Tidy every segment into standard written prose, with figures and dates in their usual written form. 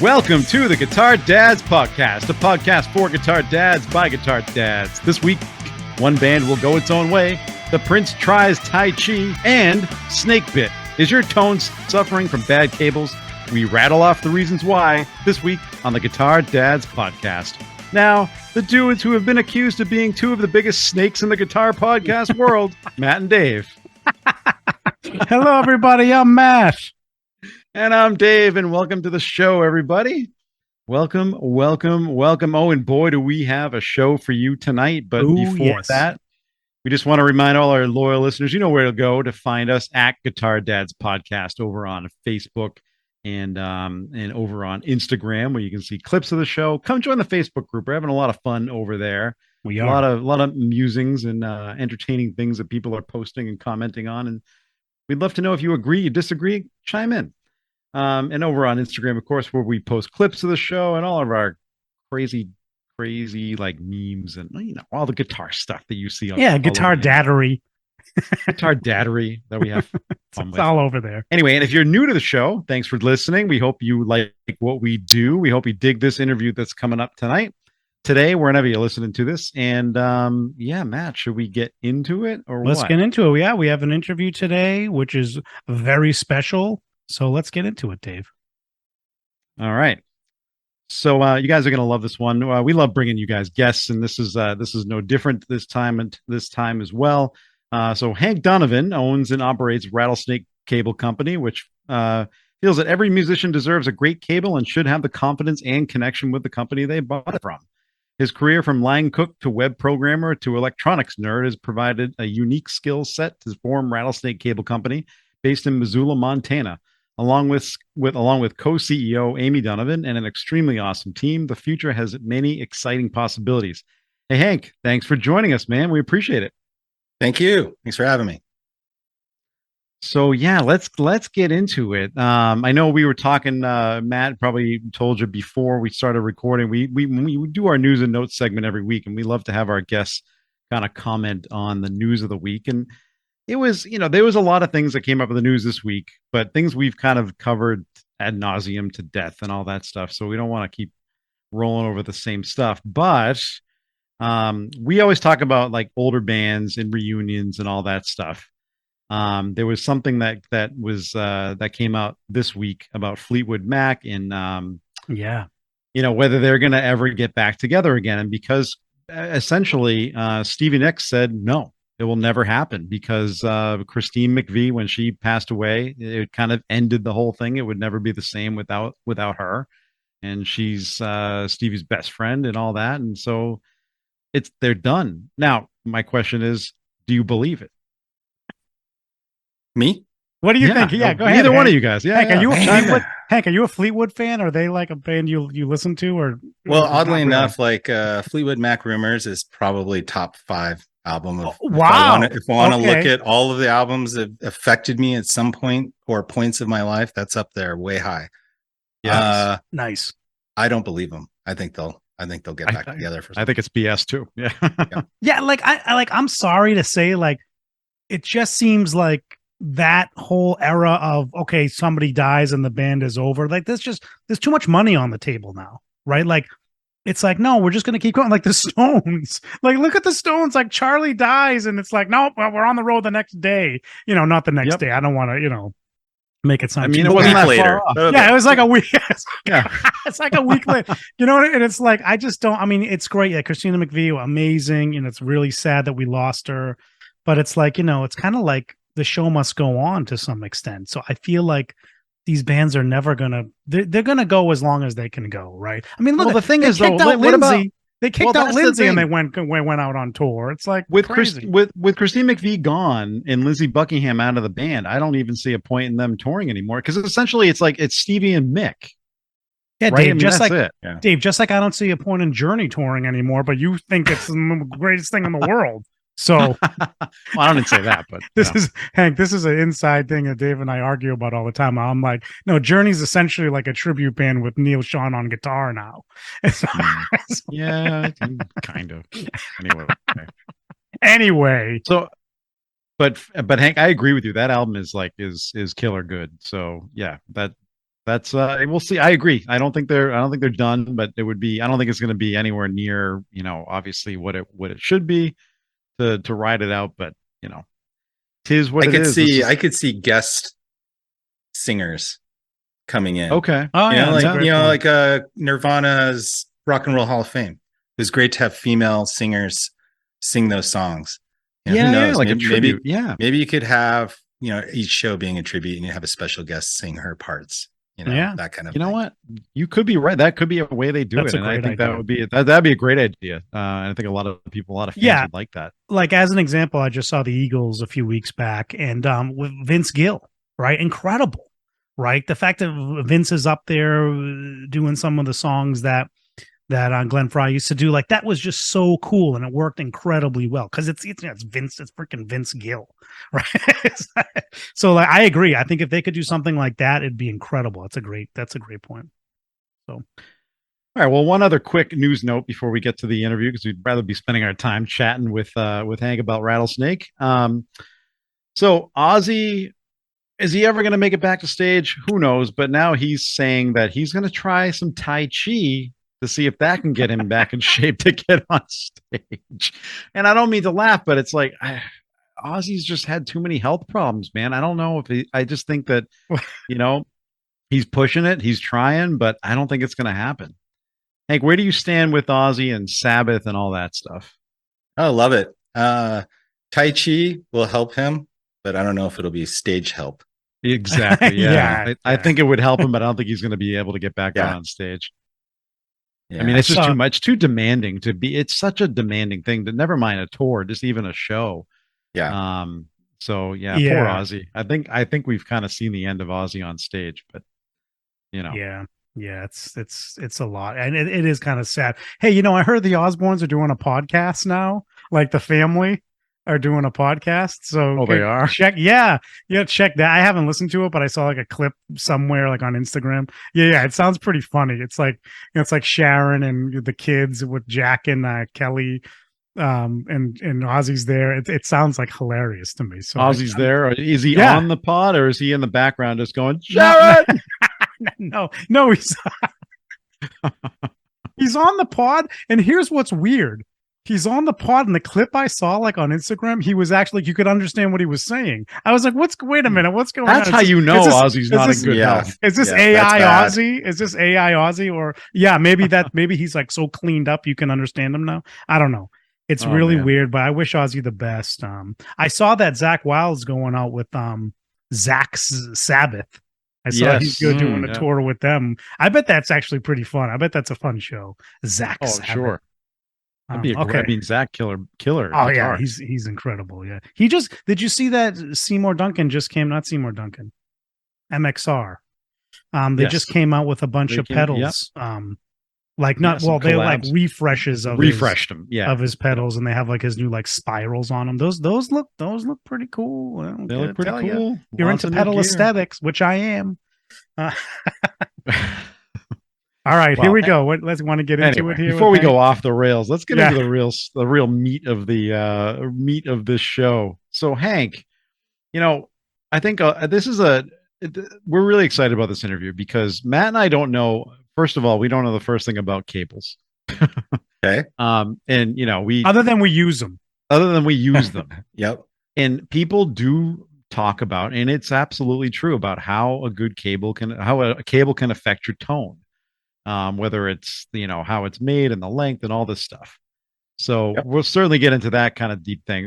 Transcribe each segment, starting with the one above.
Welcome to the Guitar Dads Podcast, a podcast for guitar dads by guitar dads. This week, one band will go its own way. The Prince tries Tai Chi and Snake Bit. Is your tone suffering from bad cables? We rattle off the reasons why this week on the Guitar Dads Podcast. Now, the dudes who have been accused of being two of the biggest snakes in the guitar podcast world, Matt and Dave. Hello, everybody. I'm Matt. And I'm Dave, and welcome to the show, everybody. Welcome. Oh, and boy, do we have a show for you tonight. But before that, we just want to remind all our loyal listeners, you know where to go to find us at Guitar Dads Podcast over on Facebook and over on Instagram, where you can see clips of the show. Come join the Facebook group. We're having a lot of fun over there. We are. A lot of musings and entertaining things that people are posting and commenting on. And we'd love to know if you agree, you disagree, chime in. And over on Instagram, of course, where we post clips of the show and all of our crazy like memes and all the guitar stuff that you see. Guitar daddery. Guitar daddery that we have. It's all over there. Anyway, and if you're new to the show, thanks for listening. We hope you like what we do. We hope you dig this interview that's coming up today, whenever you're listening to this. And Matt, should we get into it or Let's get into it. Yeah, we have an interview today, which is very special. So let's get into it, Dave. All right. So you guys are going to love this one. We love bringing you guys guests, and this is no different this time as well. So Hank Donovan owns and operates Rattlesnake Cable Company, which feels that every musician deserves a great cable and should have the confidence and connection with the company they bought it from. His career from line cook to web programmer to electronics nerd has provided a unique skill set to form Rattlesnake Cable Company based in Missoula, Montana. Along with co-CEO Amy Donovan and an extremely awesome team, the future has many exciting possibilities. Hey, Hank, thanks for joining us, man. We appreciate it. Thank you. Thanks for having me. So yeah, let's get into it. I know we were talking. Matt probably told you before we started recording. We do our news and notes segment every week, and we love to have our guests kind of comment on the news of the week. And it was, there was a lot of things that came up in the news this week, but things we've kind of covered ad nauseum to death and all that stuff. So we don't want to keep rolling over the same stuff. But we always talk about like older bands and reunions and all that stuff. There was something that came out this week about Fleetwood Mac and whether they're going to ever get back together again. And because essentially Stevie Nicks said no. It will never happen because Christine McVie, when she passed away, it kind of ended the whole thing. It would never be the same without her. And she's Stevie's best friend and all that. And so they're done. Now, my question is, do you believe it? Me? What do you think? Yeah, go ahead. Either one of you guys. Yeah. Hank, are you a Fleetwood fan? Are they like a band you listen to? Or oddly enough, Fleetwood Mac Rumors is probably top 5 album of wow. If I want to look at all of the albums that affected me at some point or points of my life, that's up there way high. Yeah, nice. I don't believe them. I think they'll get back together for something. I think it's BS too. Yeah. Yeah, I'm sorry to say, it just seems like that whole era of somebody dies and the band is over. There's too much money on the table now, right? It's no, we're just going to keep going. Like the Stones, look at the Stones, Charlie dies and it's no, we're on the road the next day, not the next day. I don't want to, make it sound. it wasn't that later. Yeah, it was like a week. Yeah. It's like a week later, and it's I just don't, it's great. Yeah. Christina McVie, amazing. And it's really sad that we lost her, but it's it's kind of like the show must go on to some extent. So I feel like these bands are never gonna. They're gonna go as long as they can go, right? Look. The thing is, though, they kicked out Lindsay and they went out on tour. It's with crazy. with Christine McVie gone and Lindsey Buckingham out of the band, I don't even see a point in them touring anymore because essentially it's Stevie and Mick. Yeah, right? Dave. Dave, just like I don't see a point in Journey touring anymore, but you think it's the greatest thing in the world. So I don't say that, but this is Hank. This is an inside thing that Dave and I argue about all the time. I'm like, no, Journey's essentially like a tribute band with Neil Schon on guitar now. Yeah, kind of. Anyway, so, but Hank, I agree with you. That album is killer good. So yeah, that That's we'll see. I agree. I don't think they're done, but it would be I don't think it's going to be anywhere near, obviously what it should be to ride it out, but you know, tis what I it could is. This see is I could see guest singers coming in. okay. Oh yeah, that's a great point. Like Nirvana's Rock and Roll Hall of Fame. It was great to have female singers sing those songs. Who knows? like a maybe, tribute. Yeah. maybe you could have, each show being a tribute and you have a special guest sing her parts, Yeah. that kind of You know thing. what? You could be right. That could be a way they do That's it. a And I great think idea. that'd be a great idea. And I think a lot of fans Yeah. would like that. Like as an example, I just saw the Eagles a few weeks back, and with Vince Gill, right? Incredible, right? The fact that Vince is up there doing some of the songs that Glenn Fry used to do, like that was just so cool, and it worked incredibly well because it's Vince, it's freaking Vince Gill, right? So like I agree. I think if they could do something like that, it'd be incredible. That's a great point. All right. Well, one other quick news note before we get to the interview, because we'd rather be spending our time chatting with Hank about Rattlesnake. So Ozzy, is he ever going to make it back to stage? Who knows? But now he's saying that he's going to try some Tai Chi to see if that can get him back in shape to get on stage. And I don't mean to laugh, but it's like Ozzy's just had too many health problems, man. I don't know if I just think that, he's pushing it, he's trying, but I don't think it's going to happen. Hank, where do you stand with Ozzy and Sabbath and all that stuff? I love it. Tai Chi will help him, but I don't know if it'll be stage help. Exactly. Yeah. Yeah. I think it would help him, but I don't think he's going to be able to get back Yeah. on stage. Yeah. I mean, it's just So- too much, too demanding to be. It's such a demanding thing to never mind a tour, just even a show. yeah. So yeah, Yeah. poor Ozzy. I think we've kind of seen the end of Ozzy on stage, but Yeah. It's a lot. And it is kind of sad. Hey, I heard the Osbournes are doing a podcast now. Like the family are doing a podcast. So they are? check check that. I haven't listened to it, but I saw like a clip somewhere like on Instagram. Yeah, it sounds pretty funny. It's like Sharon and the kids with Jack and Kelly. And Ozzy's there. It sounds like hilarious to me. So Ozzy's there. Or is he Yeah. on the pod, or is he in the background just going, Sharon? No, he's on the pod. And here's what's weird. He's on the pod, and the clip I saw like on Instagram, he was actually, you could understand what he was saying. I was like, wait a minute, what's going That's on? how Is you know this- Ozzy's not this- in good yeah. health. Is this Yeah, AI that's bad. Ozzy? Is this AI Ozzy? Or maybe he's like so cleaned up you can understand him now. I don't know. It's Oh, really man. weird, but I wish Ozzy the best. I saw that Zach Wilde's going out with Zach's Sabbath. I saw he's Yes. doing a Yeah. tour with them. I bet that's actually pretty fun. I bet that's a fun show. Zach Oh, Sabbath. sure. That'd be Okay. I mean, Zach killer. Oh yeah, guitar. he's incredible. Yeah, did you see that Seymour Duncan just came? Not Seymour Duncan, MXR. They Yes. just came out with a bunch They of came- pedals. Like not some well, they like collabs. refreshes of refreshed him. Yeah, of his pedals, and they have like his new like spirals on them. Those look pretty cool. I don't they gotta look pretty tell ya. cool. You're Lots into of new pedal gear. aesthetics, which I am. All right, here Wow. we go. Let's want to get into Anyway, it here. before with we go Hank? off the rails, let's get Yeah. into the real meat of the meat of this show. So Hank, I think this is we're really excited about this interview because Matt and I don't know. First of all, we don't know the first thing about cables. Okay. And we Other than we use them. other than we use them, Yep. and people do talk about, and it's absolutely true about how a cable can affect your tone. Whether it's how it's made and the length and all this stuff. So Yep. we'll certainly get into that kind of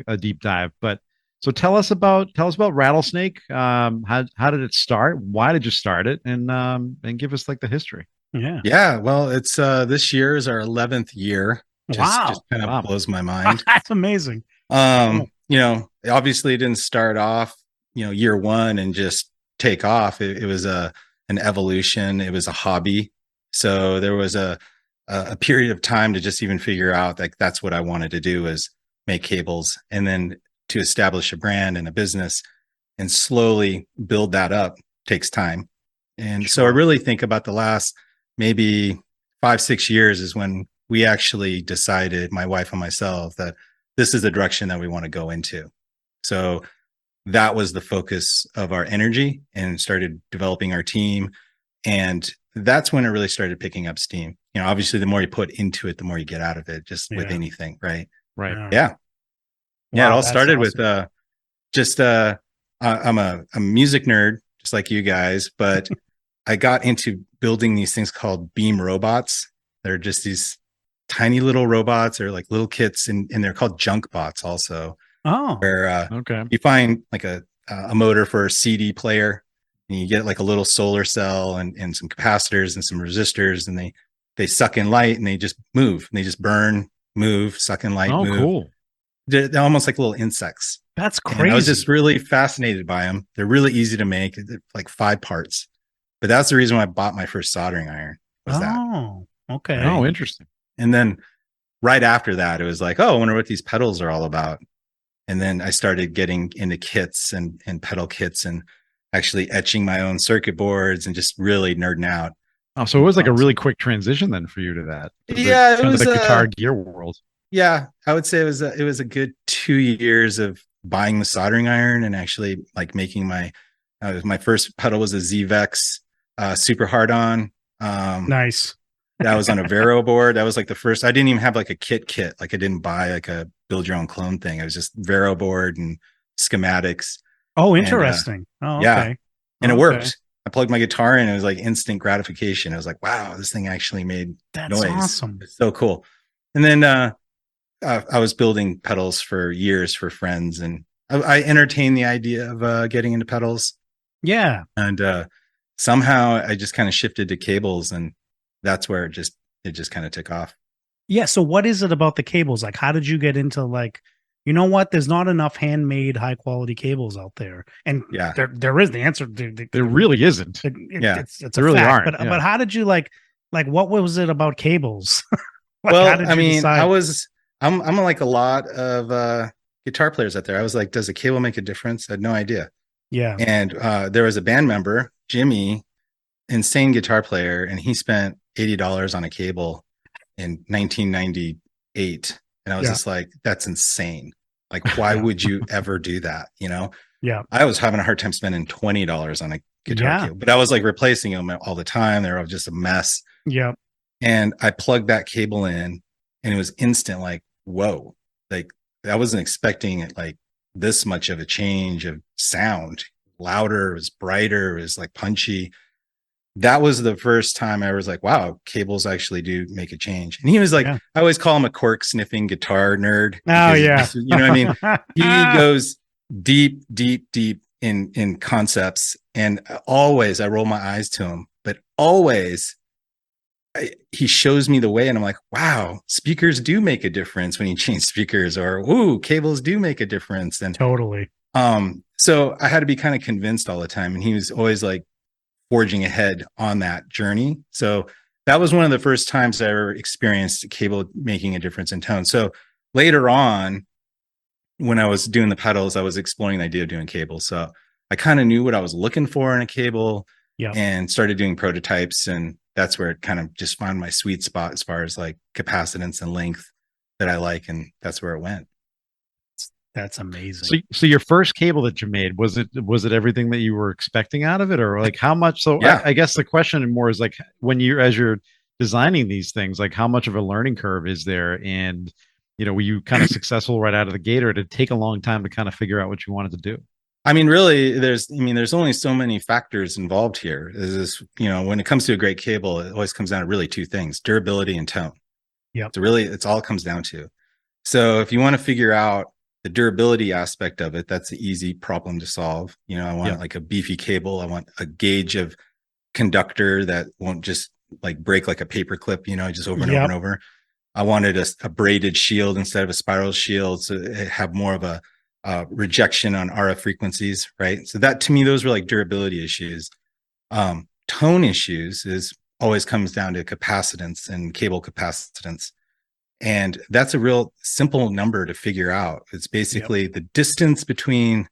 a deep dive. But so tell us about Rattlesnake. How did it start? Why did you start it? And give us like the history. Yeah. Yeah. Well, it's this year is our 11th year. Just kind of Wow. blows my mind. That's amazing. Obviously it didn't start off, year one and just take off. It was an evolution. It was a hobby. So there was a period of time to just even figure out like that's what I wanted to do is make cables, and then to establish a brand and a business and slowly build that up takes time. And so I Sure. really think about the last maybe 5-6 years is when we actually decided, my wife and myself, that this is the direction that we want to go into. So that was the focus of our energy, and started developing our team. And that's when it really started picking up steam. Obviously the more you put into it, the more you get out of it, just with anything. Right. Right. Yeah. Yeah. It Wow, all that's started awesome. with, just, I'm a music nerd, just like you guys, but I got into building these things called beam robots. They're just these tiny little robots or like little kits, and they're called junk bots also, Oh, where Okay. you find like a motor for a CD player, and you get like a little solar cell and some capacitors and some resistors, and they suck in light and they just move, and they just burn, move, suck in light, Oh, move. cool. They're almost like little insects. that's And I was crazy. just really fascinated by them. They're really easy to make, like 5 parts. But that's the reason why I bought my first soldering iron, was that. Oh, okay. Right. Oh, interesting. And then right after that, it was like, oh, I wonder what these pedals are all about. And then I started getting into kits and pedal kits, and actually etching my own circuit boards and just really nerding out. Oh, so it was like a really quick transition then for you to that. Yeah, it kind was of the guitar gear world. yeah, I would say it was a good 2 years of buying the soldering iron and actually like making my first pedal was a ZVEX super hard on. Nice. That was on a Vero board. That was like the first. I didn't even have like a kit. Like I didn't buy like a build your own clone thing. I was just Vero board and schematics. Oh, And, interesting. Oh, yeah. okay. And it Okay. worked. I plugged my guitar in. It was like instant gratification. I was like, wow, this thing actually made That's noise. awesome. It's so cool. And then I was building pedals for years for friends, and I entertained the idea of getting into pedals. Yeah. And somehow I just kind of shifted to cables, and that's where it just kind of took off. Yeah. So what is it about the cables? Like, how did you get into like, you know what? There's not enough handmade high quality cables out there. And Yeah. there is the answer. There really isn't. Yeah. It's a There really fact. aren't, But yeah. but how did you like what was it about cables? Like, how Well, did I you mean, decide? I'm like a lot of guitar players out there. I was like, does a cable make a difference? I had no idea. Yeah. And there was a band member, Jimmy, insane guitar player, and he spent $80 on a cable in 1998. And I was Yeah. just like, that's insane. Like, why Yeah. would you ever do that? Yeah. I was having a hard time spending $20 on a guitar Yeah. cable, but I was like replacing them all the time. They were just a mess. Yeah. And I plugged that cable in, and it was instant, like, whoa, like I wasn't expecting it, like this much of a change of sound. Louder, it was brighter, it was like punchy. That was the first time I was like, wow, cables actually do make a change. And he was like, Yeah. I always call him a cork sniffing guitar nerd. Oh, because yeah. you know what I mean? He goes deep, deep, deep in concepts. And always I roll my eyes to him, but always he shows me the way, and I'm like, wow, speakers do make a difference when you change speakers, or ooh, cables do make a difference. And Totally. so I had to be kind of convinced all the time, and he was always like forging ahead on that journey. So that was one of the first times I ever experienced cable making a difference in tone. So later on, when I was doing the pedals, I was exploring the idea of doing cables. So I kind of knew what I was looking for in a cable, Yeah. and started doing prototypes. And that's where it kind of just found my sweet spot as far as like capacitance and length that I like. And that's where it went. That's amazing. So your first cable that you made, was it everything that you were expecting out of it, or like how much? So Yeah. I guess the question more is like, when as you're designing these things, like how much of a learning curve is there? And, were you kind of successful right out of the gate, or did it take a long time to kind of figure out what you wanted to do? I mean, really, there's only so many factors involved here. When it comes to a great cable, it always comes down to really 2 things: durability and tone. Yep. So really, it's all it comes down to. So if you want to figure out the durability aspect of it, that's an easy problem to solve. I want like a beefy cable. I want a gauge of conductor that won't just like break like a paper clip, just over and over and over. I wanted a braided shield instead of a spiral shield, so it have more of a rejection on RF frequencies, right? So that, to me, those were like durability issues. Tone issues always comes down to capacitance and cable capacitance. And that's a real simple number to figure out. It's basically the distance between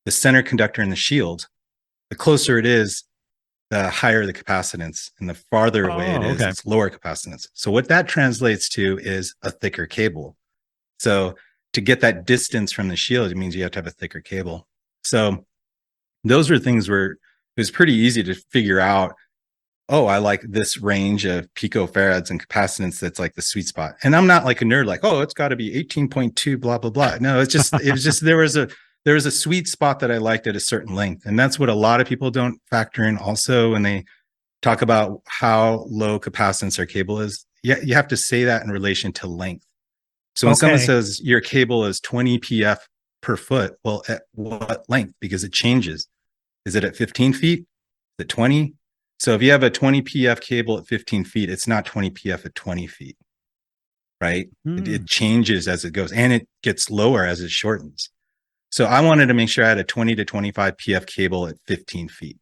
the center conductor and the shield. The closer it is, the higher the capacitance, and the farther away it is, it's lower capacitance. So what that translates to is a thicker cable. So to get that distance from the shield, it means you have to have a thicker cable. So those were things where it was pretty easy to figure out oh, I like this range of picofarads and capacitance that's like the sweet spot. And I'm not like a nerd, like, oh, it's got to be 18.2, blah, blah, blah. No, it was just, there was a sweet spot that I liked at a certain length. And that's what a lot of people don't factor in also when they talk about how low capacitance our cable is. Yeah, you have to say that in relation to length. So when someone says your cable is 20 PF per foot, well, at what length? Because it changes. Is it at 15 feet? Is it 20? So if you have a 20 PF cable at 15 feet, it's not 20 PF at 20 feet, right? It changes as it goes, and it gets lower as it shortens. So I wanted to make sure I had a 20 to 25 PF cable at 15 feet.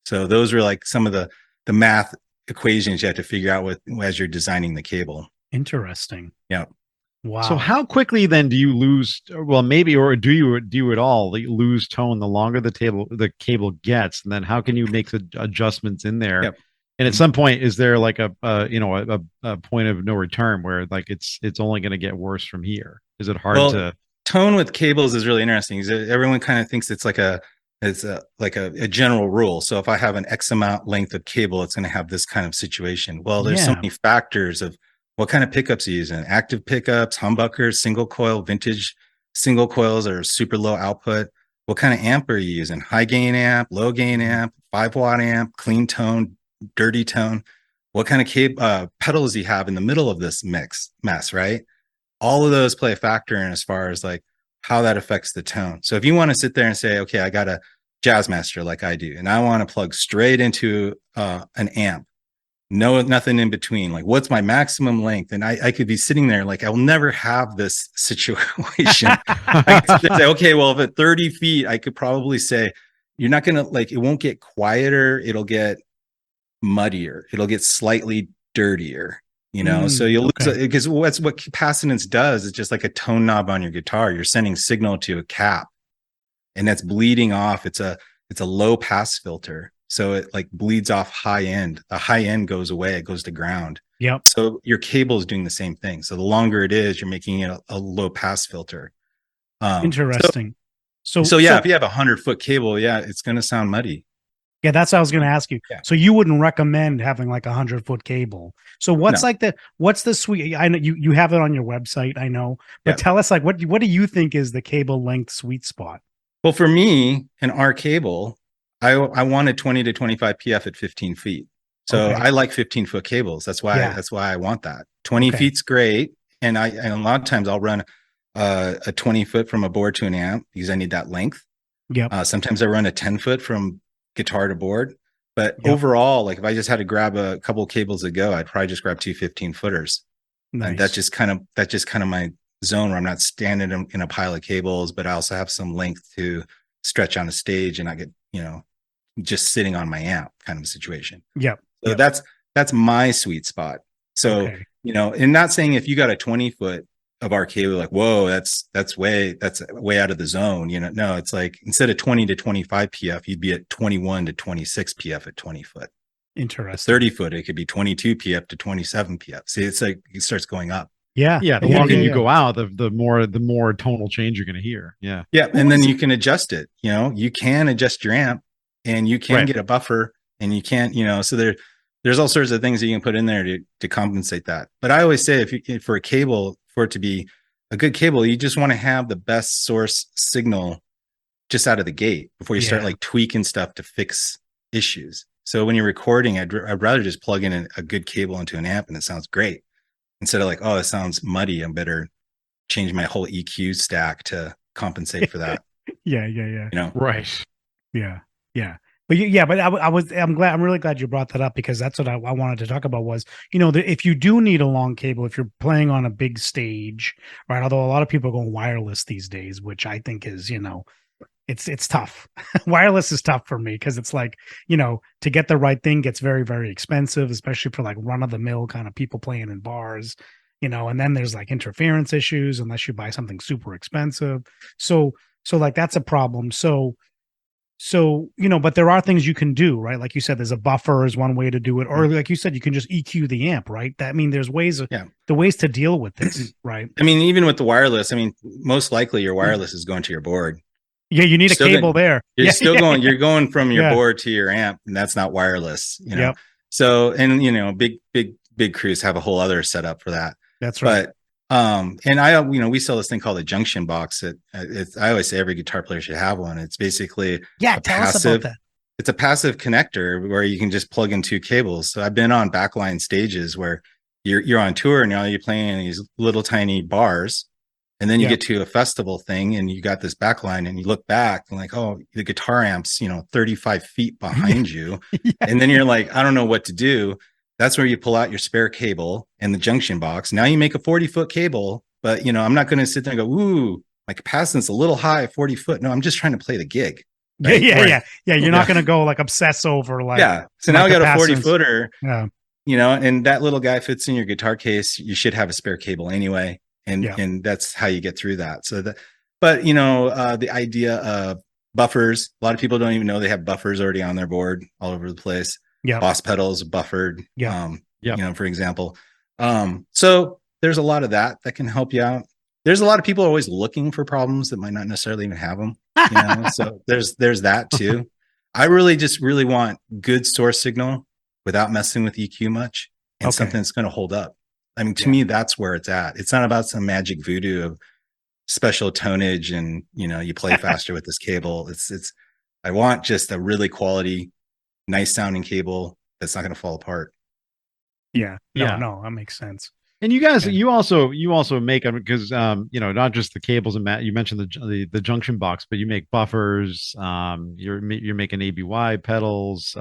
So those were like some of the math equations you have to figure out as you're designing the cable. Interesting. Yeah. Wow. So how quickly then do you lose? Well, maybe, or do you at all lose tone the longer the cable gets, and then how can you make the adjustments in there? Yep. And at some point, is there like a point of no return where like it's only going to get worse from here? Is it hard to tone with cables is really interesting. Everyone kind of thinks it's like a general rule. So if I have an X amount length of cable, it's going to have this kind of situation. Well, there's so many factors of what kind of pickups you're using: active pickups, humbuckers, single coil, vintage single coils, or super low output. What kind of amp are you using? High gain amp, low gain amp, 5-watt amp, clean tone, dirty tone. What kind of cable pedals you have in the middle of this mess, right? All of those play a factor in as far as like how that affects the tone. So if you want to sit there and say, okay, I got a Jazzmaster like I do, and I want to plug straight into an amp, nothing in between, like what's my maximum length? And I could be sitting there like, I will never have this situation. I could say, okay, well, if at 30 feet, I could probably say, you're not going to like, it won't get quieter. It'll get muddier. It'll get slightly dirtier, so you'll lose, because what capacitance does is just like a tone knob on your guitar. You're sending signal to a cap, and that's bleeding off. It's a low pass filter. So it like bleeds off high end. The high end goes away. It goes to ground. Yep. So your cable is doing the same thing. So the longer it is, you're making it a low pass filter. Interesting. So if you have 100-foot cable, it's going to sound muddy. Yeah, that's what I was going to ask you. Yeah. So you wouldn't recommend having like 100-foot cable. So what's the sweet? I know you have it on your website. I know, but tell us like what do you think is the cable length sweet spot? Well, for me and our cable, I wanted 20 to 25 PF at 15 feet. So I like 15-foot cables. That's why I want that. 20 feet's great. And a lot of times I'll run a 20-foot from a board to an amp because I need that length. Yeah. Sometimes I run a 10-foot from guitar to board. But overall, like if I just had to grab a couple of cables to go, I'd probably just grab two 15-footers. Nice. And that's just kind of my zone where I'm not standing in a pile of cables, but I also have some length to stretch on a stage and not get, just sitting on my amp kind of a situation. Yeah. So that's my sweet spot. So, and not saying if you got a 20-foot of our cable, like, whoa, that's way out of the zone. No, it's like instead of 20 to 25 PF, you'd be at 21 to 26 PF at 20-foot. Interesting. 30-foot, it could be 22 PF to 27 PF. See, it's like it starts going up. Yeah. The longer you go out, the more tonal change you're going to hear. Yeah. Yeah. And then you can adjust it. You can adjust your amp, and you can get a buffer, and you can't, so there's all sorts of things that you can put in there to compensate that. But I always say for a cable, for it to be a good cable, you just want to have the best source signal just out of the gate before you start like tweaking stuff to fix issues. So when you're recording, I'd rather just plug in a good cable into an amp and it sounds great, instead of like, oh, it sounds muddy, I better change my whole EQ stack to compensate for that. Yeah. Right. Yeah. But I'm really glad you brought that up, because that's what I wanted to talk about was, if you do need a long cable, if you're playing on a big stage, right? Although a lot of people are going wireless these days, which I think is, it's tough. Wireless is tough for me because it's like, to get the right thing gets very, very expensive, especially for like run of the mill kind of people playing in bars, and then there's like interference issues unless you buy something super expensive. So like that's a problem. So, but there are things you can do, right? Like you said, there's a buffer is one way to do it. Or like you said, you can just EQ the amp, right? there's ways the ways to deal with this, right? I mean, even with the wireless, most likely your wireless is going to your board. Yeah, you need a cable there. You're still going, you're going from your board to your amp, and that's not wireless, Yep. So, and big crews have a whole other setup for that. That's right. But and we sell this thing called a junction box that I always say every guitar player should have one. It's basically Tell us about that. It's a passive connector where you can just plug in two cables. So I've been on backline stages where you're on tour and now you're playing these little tiny bars, and then you get to a festival thing and you got this backline and you look back and like, oh, the guitar amp's 35 feet behind you, and then you're like, I don't know what to do. That's where you pull out your spare cable and the junction box. Now you make a 40-foot cable, but I'm not going to sit there and go, ooh, my capacitance a little high, 40 foot. No, I'm just trying to play the gig. Right? Yeah. You're not going to go like obsess over like. Yeah. So now I got a 40-footer. Yeah. And that little guy fits in your guitar case. You should have a spare cable anyway, and that's how you get through that. So the idea of buffers. A lot of people don't even know they have buffers already on their board all over the place. Yeah, Boss pedals buffered. For example. So there's a lot of that can help you out. There's a lot of people always looking for problems that might not necessarily even have them. So there's that too. I really want good source signal without messing with EQ much, and something that's going to hold up. I mean, to me, that's where it's at. It's not about some magic voodoo of special tonnage and you play faster with this cable. I want just a really quality, nice sounding cable that's not going to fall apart. No, that makes sense. And you guys, you also make them because not just the cables and you mentioned the junction box, but you make buffers. You're making ABY pedals.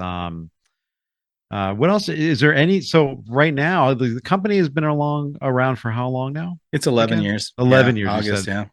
What else is there? So right now, the company has been around for how long now? It's 11 years. 11 years. August, yeah.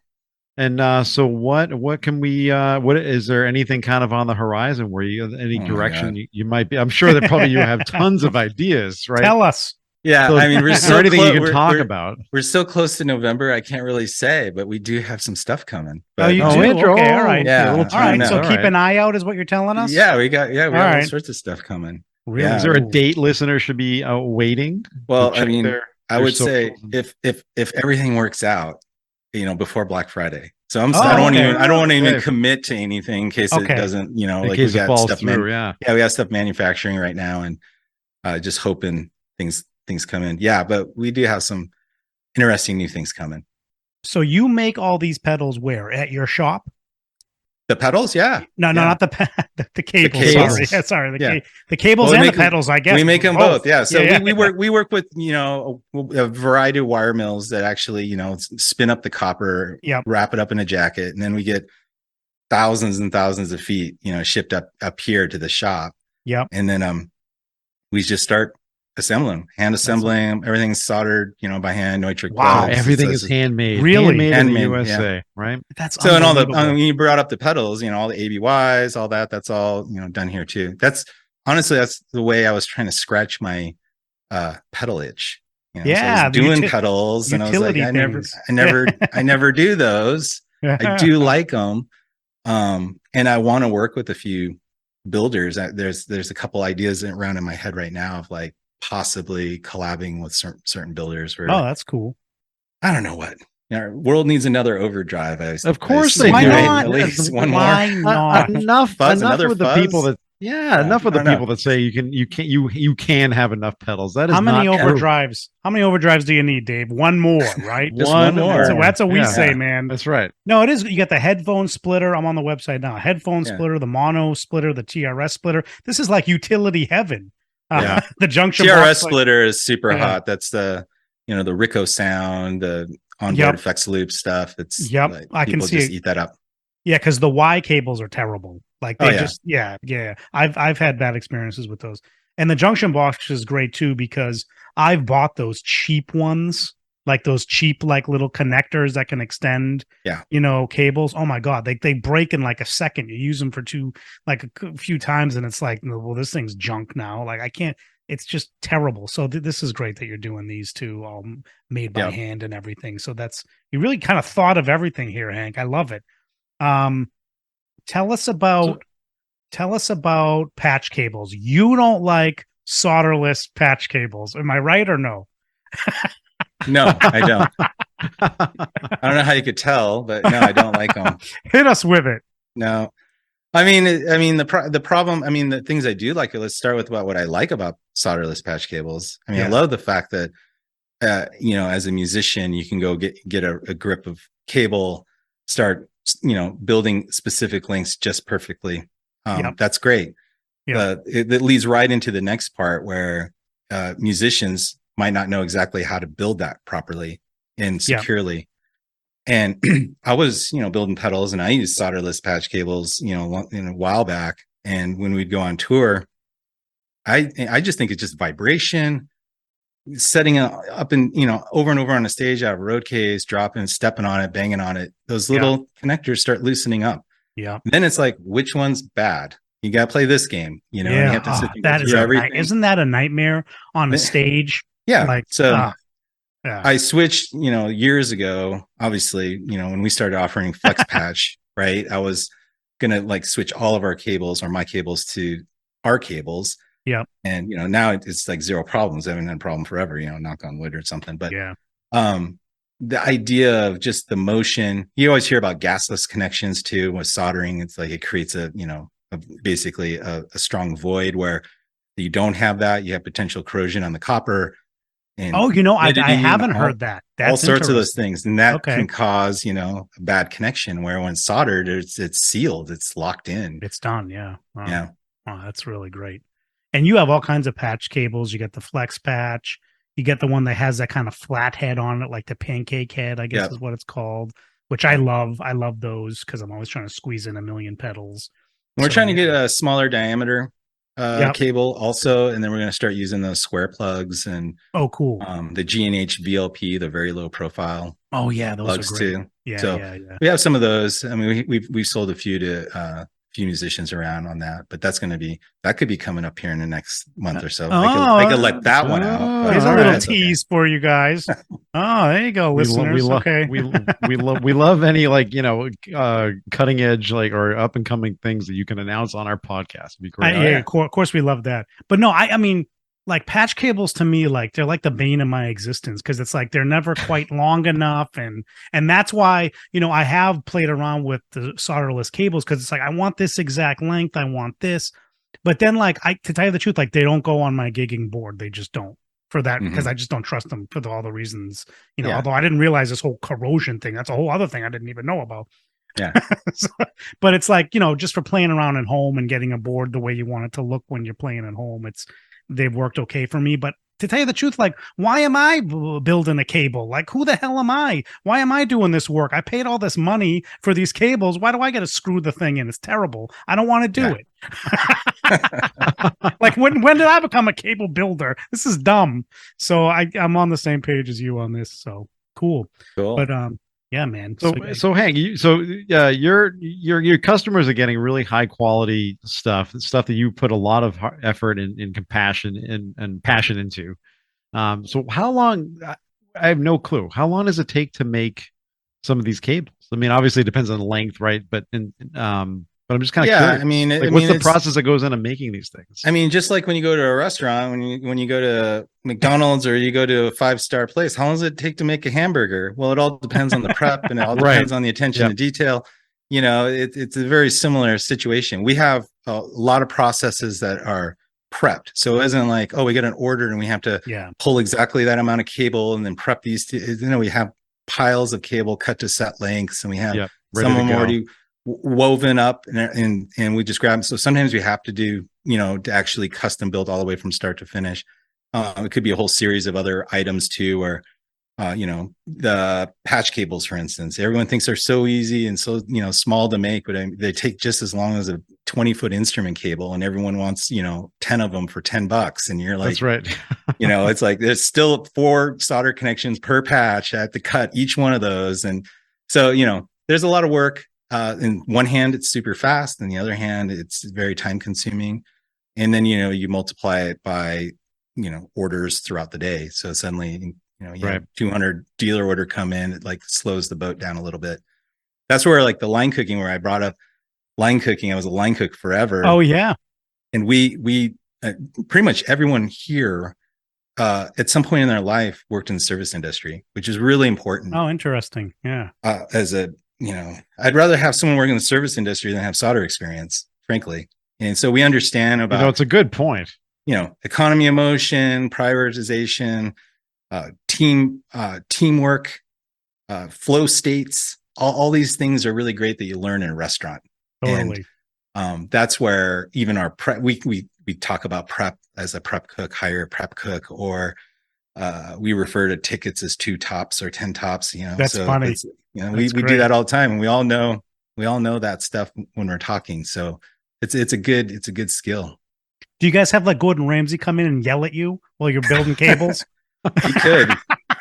And so what can we? What is there anything kind of on the horizon where any direction you might be? I'm sure that probably you have tons of ideas, right? Tell us. Yeah, so, I mean, is there anything you can talk about? We're so close to November, I can't really say, but we do have some stuff coming. But, you do? Okay, all right. Yeah, all right. So keep an eye out, is what you're telling us. Yeah, we have all sorts of stuff coming. Really? Yeah. Is there a date listeners should be waiting? Well, I mean, I would say if everything works out, before Black Friday. So I don't want to even commit to anything in case it doesn't, like we got stuff. We have stuff manufacturing right now, and just hoping things come in. Yeah, but we do have some interesting new things coming. So you make all these pedals where? At your shop? The pedals, yeah. No, not the cables. The cables. Sorry, the cables and the pedals. I guess we make them both. Yeah, so we work with a variety of wire mills that actually spin up the copper, wrap it up in a jacket, and then we get thousands and thousands of feet shipped up here to the shop. Yeah, and then we just start assembling, hand assembling. Everything's soldered, by hand, nitric. Wow, everything is handmade. Really, handmade in the USA, right? That's so. And all you brought up the pedals, all the ABYs, all that. That's all done here too. That's honestly that's the way I was trying to scratch my pedal itch. So I was doing pedals, and I was like, I never do those. I do like them, and I want to work with a few builders. There's a couple ideas around in my head right now of like possibly collabing with certain builders. That's cool. I don't know what. Our world needs another overdrive. Of course they do. Why not? At least one Why more. not? Enough with the people that. Yeah, enough with the people that say you can have enough pedals. That is how many not overdrives? True. How many overdrives do you need, Dave? One more, right? Just one more. That's what we say, man. That's right. No, it is. You got the headphone splitter. I'm on the website now. Headphone splitter, the mono splitter, the TRS splitter. This is like utility heaven. The junction TRS box, splitter is super hot. That's the the Rico sound, the onboard effects loop stuff. It's I can see just eat that up. Yeah, because the Y cables are terrible. Like they I've had bad experiences with those. And the junction box is great too, because I've bought those cheap ones, like those cheap like little connectors that can extend cables. Oh my god, they break in like a second. You use them for a few times and it's like, well, this thing's junk now. Like I can't, it's just terrible. So this is great that you're doing these two all made by hand and everything. So you really kind of thought of everything here, Hank. I love it. Tell us about patch cables. You don't like solderless patch cables. Am I right or no? No, I don't. I don't know how you could tell, but no, I don't like them. Hit us with it. No. The problem, the things I do like, let's start with about what I like about solderless patch cables. I love the fact that, as a musician, you can go get a grip of cable, start, building specific lengths just perfectly. That's great. It leads right into the next part where musicians might not know exactly how to build that properly and securely. And I was, building pedals, and I used solderless patch cables, a while back. And when we'd go on tour, I just think it's just vibration, setting it up and, over and over on a stage, out of road case, dropping, stepping on it, banging on it. Those little connectors start loosening up. Yeah. Then it's like, which one's bad? You got to play this game, and you have to sit that is everything. Isn't that a nightmare on a stage? Yeah. I switched, years ago, obviously, when we started offering flex patch, right? I was going to switch all of our cables, or my cables, to our cables. Yeah. And, now it's like zero problems. I haven't had a problem forever, knock on wood or something. But the idea of just the motion, you always hear about gasless connections too, with soldering. It's like it creates basically a strong void where you don't have that. You have potential corrosion on the copper. And I haven't heard that. That's all sorts of those things, and that can cause a bad connection. Where when soldered, it's sealed, it's locked in, it's done. Yeah, yeah. Oh, that's really great. And you have all kinds of patch cables. You get the flex patch. You get the one that has that kind of flat head on it, like the pancake head, I guess is what it's called. Which I love. I love those because I'm always trying to squeeze in a million pedals. We're trying to get a smaller diameter cable also, and then we're going to start using those square plugs and cool, the G&H VLP, the very low profile. Oh yeah, those plugs are great too. Yeah, we have some of those. We've sold a few to few musicians around on that, but that could be coming up here in the next month or so. I could let that one out. Here's a little tease for you guys. There you go, listeners. We love any cutting edge or up and coming things that you can announce on our podcast. It'd be great. Of course we love that. But no, I mean, patch cables to me, they're like the bane of my existence, because it's they're never quite long enough, and that's why I have played around with the solderless cables, because it's I want this exact length, I want this, but then to tell you the truth, they don't go on my gigging board. They just don't, for that, because I just don't trust them for all the reasons. Although I didn't realize this whole corrosion thing, that's a whole other thing I didn't even know about. Yeah. But it's just for playing around at home and getting a board the way you want it to look when you're playing at home, they've worked okay for me. But to tell you the truth, why am I building a cable? Who the hell am I? Why am I doing this work? I paid all this money for these cables. Why do I got to screw the thing in? It's terrible. I don't want to do it. When did I become a cable builder? This is dumb. So I'm on the same page as you on this. So cool. But yeah, man. So Hank, your customers are getting really high quality stuff that you put a lot of effort and compassion and passion into. So how long? I have no clue. How long does it take to make some of these cables? Obviously it depends on the length, right? But but I'm just kind of curious. What's the process that goes into making these things? Just like when you go to a restaurant, when you go to McDonald's or you go to a 5-star place, how long does it take to make a hamburger? Well, it all depends on the prep, and it all depends on the attention to detail. It's a very similar situation. We have a lot of processes that are prepped, so it isn't we get an order and we have to pull exactly that amount of cable and then prep these. We have piles of cable cut to set lengths, and we have some of them already woven up, and we just grab them. So sometimes we have to do to actually custom build all the way from start to finish. It could be a whole series of other items too, or the patch cables, for instance. Everyone thinks they're so easy and so small to make, but they take just as long as a 20-foot instrument cable, and everyone wants 10 of them for $10, and you're like, that's right. It's there's still 4 solder connections per patch. I have to cut each one of those, and so there's a lot of work. In one hand, it's super fast. In the other hand, it's very time consuming. And then, you multiply it by, orders throughout the day. So suddenly, you have 200 dealer order come in, it slows the boat down a little bit. That's where the line cooking, where I brought up line cooking. I was a line cook forever. Oh yeah. And we pretty much everyone here, at some point in their life worked in the service industry, which is really important. Oh, interesting. Yeah. As a I'd rather have someone working in the service industry than have solder experience, frankly. And so we understand about, it's a good point. Economy of motion, prioritization, teamwork, flow states. All these things are really great that you learn in a restaurant. Totally. And that's where even our prep, we talk about prep as a prep cook, hire a prep cook, or we refer to tickets as 2 tops or 10 tops. That's funny. We do that all the time, and we all know that stuff when we're talking. So it's a good skill. Do you guys have like Gordon Ramsay come in and yell at you while you're building cables? We could.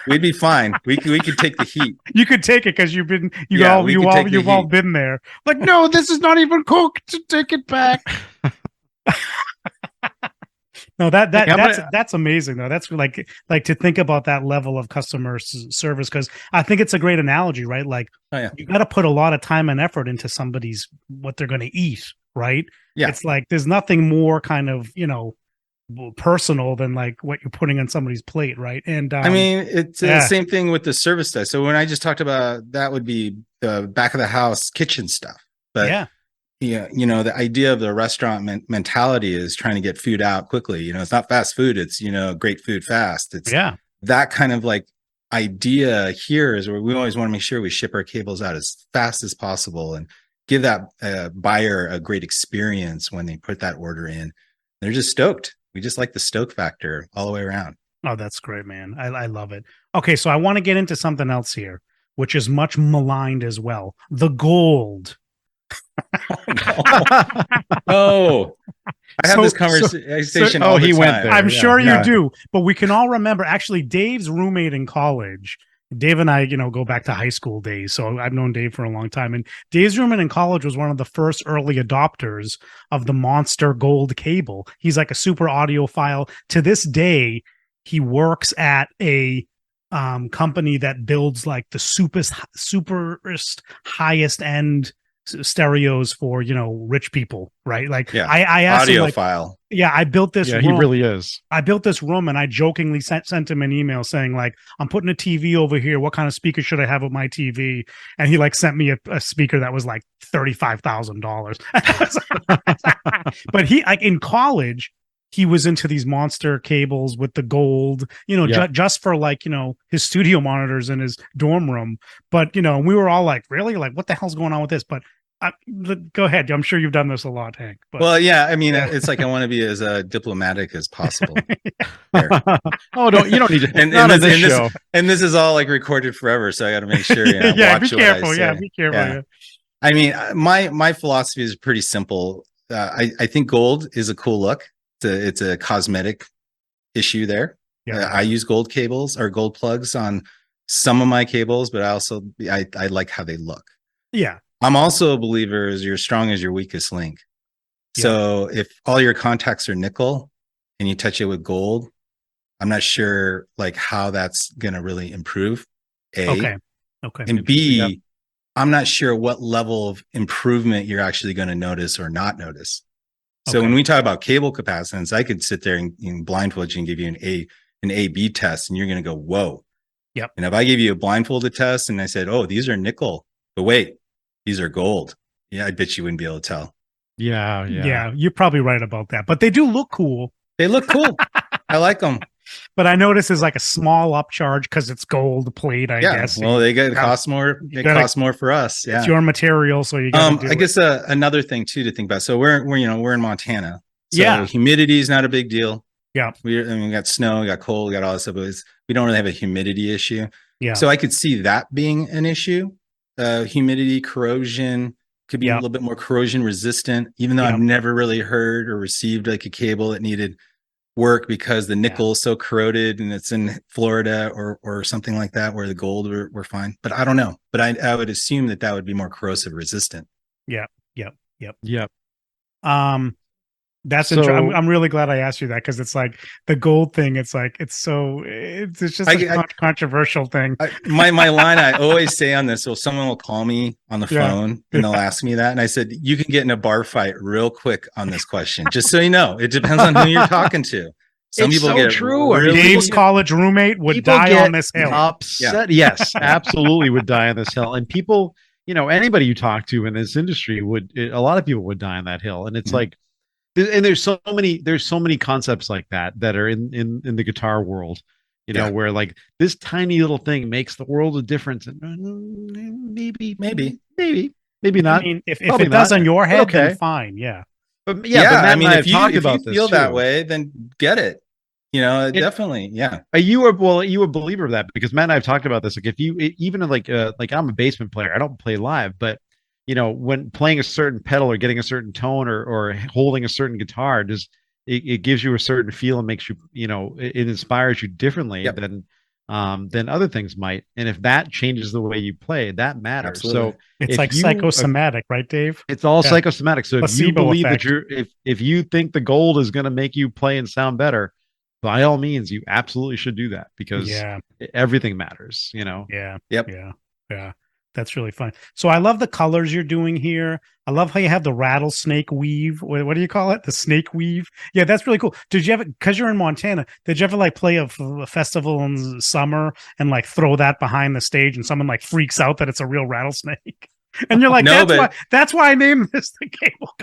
We'd be fine. We could take the heat. You could take it because you've all been there. Like, no, this is not even cooked. Take it back. No, that's amazing though. That's like to think about that level of customer service, because I think it's a great analogy, right? Like, you got to put a lot of time and effort into somebody's what they're going to eat, right? Yeah, it's like there's nothing more kind of personal than like what you're putting on somebody's plate, right? And I mean, it's the same thing with the service stuff. So when I just talked about that, would be the back of the house kitchen stuff, but the idea of the restaurant mentality is trying to get food out quickly. It's not fast food. It's, great food fast. It's that kind of like idea here is where we always want to make sure we ship our cables out as fast as possible and give that buyer a great experience when they put that order in. They're just stoked. We just like the stoke factor all the way around. Oh, that's great, man. I love it. Okay. So I want to get into something else here, which is much maligned as well. The gold. Oh, I have this conversation. He went there. I'm sure you do, but we can all remember. Actually, Dave's roommate in college. Dave and I, go back to high school days, so I've known Dave for a long time. And Dave's roommate in college was one of the first early adopters of the Monster Gold cable. He's like a super audiophile. To this day, he works at a company that builds like the superest highest end stereos for rich people, right? Like I asked audiophile. I built this room. He really is. I built this room and I jokingly sent him an email saying like, I'm putting a TV over here, what kind of speaker should I have with my TV? And he like sent me a speaker that was like $35,000. But he like in college he was into these monster cables with the gold, just for like, his studio monitors in his dorm room. But, we were all like, really? Like, what the hell's going on with this? But go ahead. I'm sure you've done this a lot, Hank. But, well, yeah. I mean, it's like I want to be as diplomatic as possible. You don't need to. And this is all like recorded forever, so I got to make sure. Be careful. Be careful. Yeah. I mean, my philosophy is pretty simple. I think gold is a cool look. It's a cosmetic issue there. Yeah. I use gold cables or gold plugs on some of my cables, but I like how they look. Yeah. I'm also a believer is you're strong as your weakest link. Yeah. So if all your contacts are nickel and you touch it with gold, I'm not sure like how that's going to really improve. Okay. And B, I'm not sure what level of improvement you're actually going to notice or not notice. So when we talk about cable capacitance, I could sit there and blindfold you and give you an A/B test, and you're going to go, whoa. Yep. And if I give you a blindfolded test and I said, oh, these are nickel, but wait, these are gold. Yeah, I bet you wouldn't be able to tell. Yeah, you're probably right about that. But they do look cool. They look cool. I like them. But I notice there's like a small upcharge because it's gold plate, I guess. Well, it costs more. It costs more for us. Yeah. It's your material, so you got to do I guess another thing too to think about. So we're in Montana. So humidity is not a big deal. Yeah. We got snow, we got cold, we got all this stuff, but we don't really have a humidity issue. Yeah. So I could see that being an issue. Humidity, corrosion could be a little bit more corrosion resistant, even though I've never really heard or received like a cable that needed work because the nickel is so corroded and it's in Florida or something like that where the gold were fine. But I don't know. But I would assume that would be more corrosive resistant. Yep. That's so, I'm really glad I asked you that because it's like the gold thing. It's like it's just a controversial thing. My line I always say on this, so someone will call me on the phone and they'll ask me that, and I said you can get in a bar fight real quick on this question. Just so you know, it depends on who you're talking to. Some people get true. Dave's college roommate would die on this hill. Upset. Yes, absolutely would die on this hill. And people, anybody you talk to in this industry a lot of people would die on that hill. And it's like, and there's so many concepts like that are in the guitar world, where like this tiny little thing makes the world of difference. And maybe I not. mean, if Probably it does not, on your but head, okay. then fine. Yeah. But yeah, but Matt I and mean, I if have talked you about this feel that too. way, then get it. Definitely, yeah. Are you a believer of that? Because Matt and I have talked about this. Like, if you even like I'm a basement player, I don't play live, but when playing a certain pedal or getting a certain tone or holding a certain guitar, it gives you a certain feel and makes you, it inspires you differently Yep. than other things might. And if that changes the way you play, that matters. Absolutely. So It's if like you psychosomatic, right, Dave? it's all Yeah. psychosomatic. So if you Placebo believe that effect. if you think the gold is going to make you play and sound better, by all means, you absolutely should do that, because Yeah. everything matters, Yeah. Yep. Yeah. Yeah. That's really fun. So I love the colors you're doing here. I love how you have the rattlesnake weave. What do you call it? The snake weave. Yeah, that's really cool. Did you ever, because you're in Montana, did you ever like play a festival in summer and like throw that behind the stage and someone like freaks out that it's a real rattlesnake? And you're like, No, that's why I named this the cable.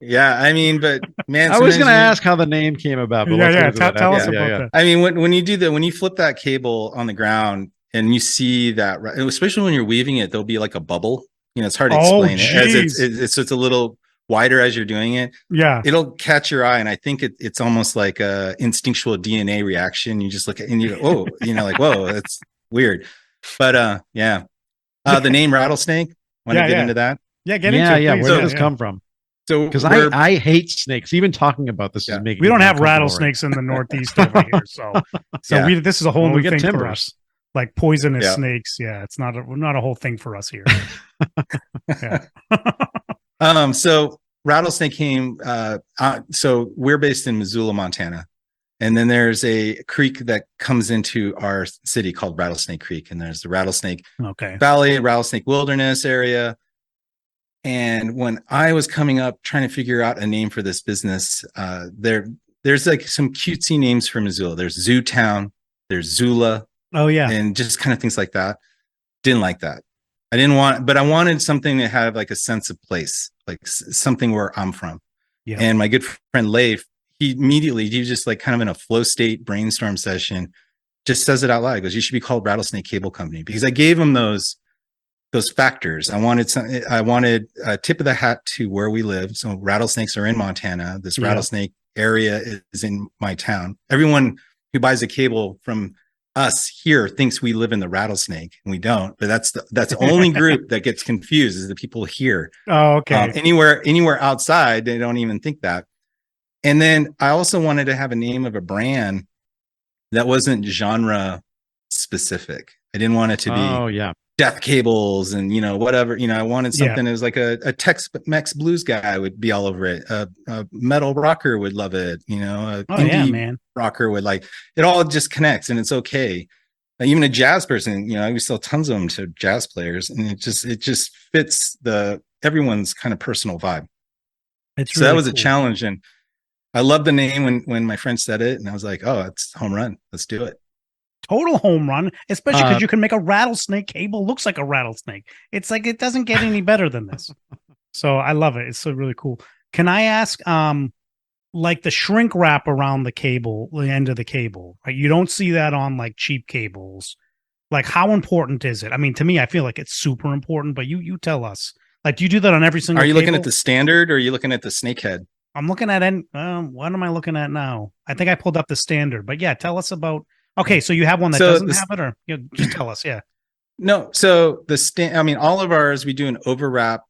yeah, I mean, but man, I was going to sometimes ask how the name came about, but Yeah, let's yeah. get into that Tell after. us Yeah, about yeah. that. I mean, when you flip that cable on the ground and you see that, especially when you're weaving it, there'll be like a bubble. It's hard to Oh, explain it as geez. it's a little wider as you're doing it. Yeah. It'll catch your eye, and I think it's almost like a instinctual DNA reaction. You just look at it and you go, oh, like, whoa, that's weird. But yeah, the name rattlesnake. Want to get into that? Yeah, get into it. Yeah. Please. Where did Yeah, this yeah. come from? So Because I hate snakes. Even talking about this is making We don't me have uncomfortable rattlesnakes in the Northeast over here, so Yeah. this is a whole Well, we new get thing for timbers. us. Like poisonous Yeah. snakes, yeah, it's not a whole thing for us here. Yeah. So rattlesnake came. So we're based in Missoula, Montana, and then there's a creek that comes into our city called Rattlesnake Creek, and there's the Rattlesnake Okay. Valley, Rattlesnake Wilderness area. And when I was coming up trying to figure out a name for this business, there's like some cutesy names for Missoula. There's Zoo Town, there's Zula, Oh yeah. and just kind of things like that. Didn't like that. But I wanted something that had like a sense of place, like something where I'm from. Yeah. And my good friend Leif, he was just like kind of in a flow state brainstorm session, just says it out loud. He goes, "You should be called Rattlesnake Cable Company," because I gave him those factors. I wanted a tip of the hat to where we live. So rattlesnakes are in Montana. This rattlesnake area is in my town. Everyone who buys a cable from us here thinks we live in the rattlesnake, and we don't. But that's the only group that gets confused, is the people here. Oh, okay. Anywhere outside, they don't even think that. And then I also wanted to have a name of a brand that wasn't genre specific. I didn't want it to be death cables and whatever. I wanted something that was like a Tex-Mex blues guy would be all over it. A metal rocker would love it. Indie rocker would like it. All just connects, and it's okay. Even a jazz person, we sell tons of them to jazz players, and it just fits everyone's kind of personal vibe. It's so really that was cool. a challenge, and I loved the name when my friend said it, and I was like, oh, it's home run. Let's do it. Total home run, especially because you can make a rattlesnake cable looks like a rattlesnake. It's like, it doesn't get any better than this. So I love it. It's so really cool. Can I ask, like the shrink wrap around the cable, the end of the cable, right? You don't see that on like cheap cables. Like, how important is it? I mean, to me, I feel like it's super important, but you tell us. Like, do you do that on every single Are you cable? looking at the standard, or are you looking at the snakehead? I'm looking at what am I looking at now? I think I pulled up the standard, but yeah, tell us about. Okay, so you have one that doesn't have it, or just tell us. Yeah. No, so all of ours, we do an overwrap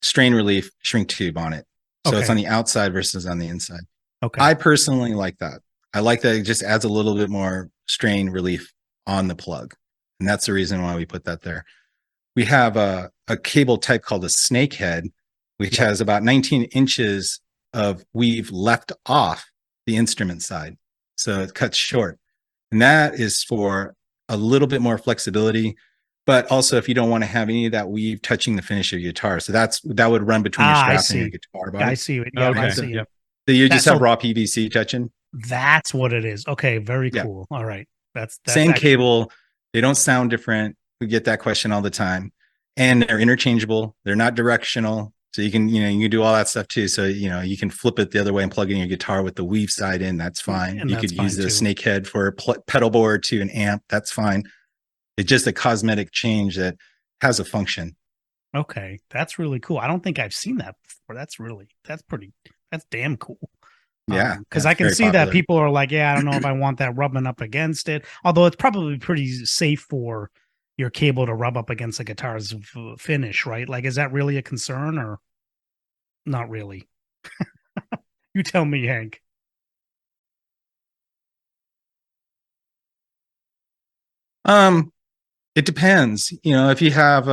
strain relief shrink tube on it. So it's on the outside versus on the inside. Okay. I personally like that. I like that it just adds a little bit more strain relief on the plug. And that's the reason why we put that there. We have a cable type called a snakehead, which has about 19 inches of weave left off the instrument side. So it cuts short. And that is for a little bit more flexibility, but also if you don't want to have any of that weave touching the finish of your guitar. So that would run between your strap and your guitar body. I see it. Yeah, I see it. So you just have raw PVC touching. That's what it is. Okay, very cool. All right. That's same cable. They don't sound different. We get that question all the time. And they're interchangeable. They're not directional. So you can do all that stuff too. So, you can flip it the other way and plug in your guitar with the weave side in. That's fine. And you that's could use fine, the too. snake head for a pedal board to an amp. That's fine. It's just a cosmetic change that has a function. Okay, that's really cool. I don't think I've seen that before. That's damn cool. Yeah. Because yeah, I can very see that popular. people are like, yeah, I don't know if I want that rubbing up against it. Although it's probably pretty safe for your cable to rub up against a guitar's finish, right? Like, is that really a concern or not really? You tell me, Hank. It depends. If you have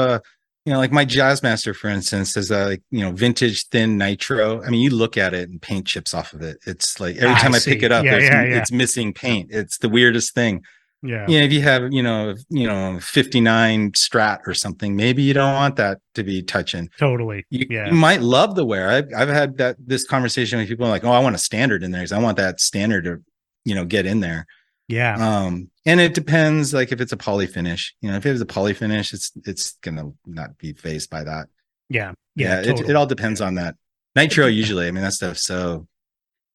like my Jazzmaster, for instance, is a vintage thin nitro. I mean, you look at it and paint chips off of it. It's like every time I pick it up, it's missing paint. It's the weirdest thing. Yeah. If you have 59 Strat or something, maybe you don't want that to be touching. Totally. You Yeah. might love the wear. I've had this conversation with people like, oh, I want a standard in there because I want that standard to get in there. Yeah. And it depends, like if it's a poly finish, if it was a poly finish, it's gonna not be phased by that. Yeah. Totally. It all depends on that. Nitro usually, I mean, that stuff. So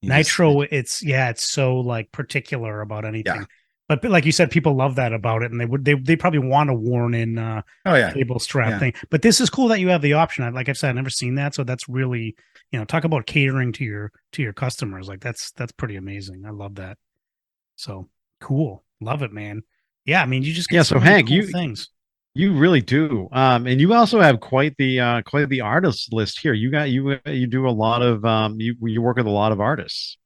Nitro, it's so like particular about anything. Yeah. But like you said, people love that about it, and they probably want a worn in cable strap thing. But this is cool that you have the option. Like I said, I've never seen that, so that's really talk about catering to your customers. Like that's pretty amazing. I love that. So cool, love it, man. Yeah, I mean, you just get So Hank, cool things. You really do, and you also have quite the artist list here. You do a lot of you work with a lot of artists.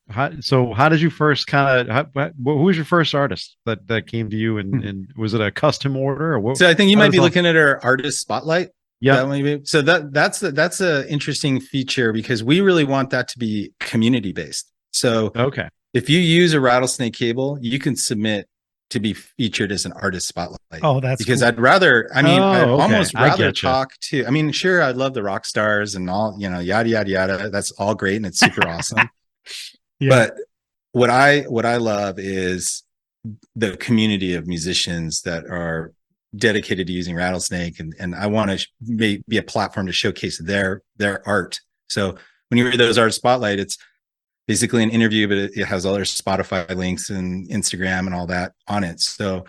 How did you first who was your first artist that came to you, and was it a custom order or what? So I think you might be looking at our artist spotlight. Yeah. So that's a interesting feature because we really want that to be community based. So okay, if you use a Rattlesnake cable, you can submit to be featured as an artist spotlight. Oh, that's because cool. I'd rather, I mean, I'd almost rather talk to, I mean, sure, I love the rock stars and all, yada, yada, yada. That's all great. And it's super awesome. Yeah. But what I love is the community of musicians that are dedicated to using Rattlesnake. And I want to be a platform to showcase their art. So when you read those art spotlight, it's basically an interview, but it has all their Spotify links and Instagram and all that on it. So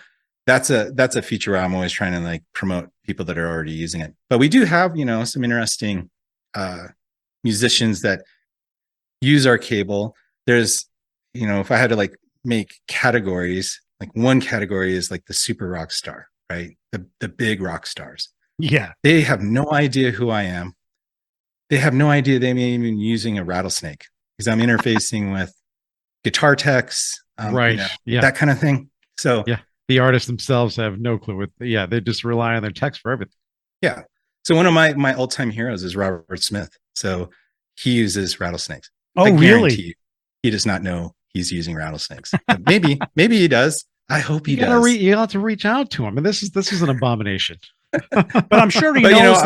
that's a feature where I'm always trying to like promote people that are already using it. But we do have, some interesting musicians that use our cable. There's, if I had to like make categories, like one category is like the super rock star, right? The big rock stars. Yeah. They have no idea who I am. They have no idea they may even be using a Rattlesnake because I'm interfacing with guitar techs, right? That kind of thing. So the artists themselves have no clue. They just rely on their text for everything. Yeah. So one of my all-time heroes is Robert Smith. So he uses rattlesnakes. Oh, really? He does not know he's using rattlesnakes. Maybe he does. I hope he does. You have to reach out to him. And this is an abomination. But I'm sure he knows.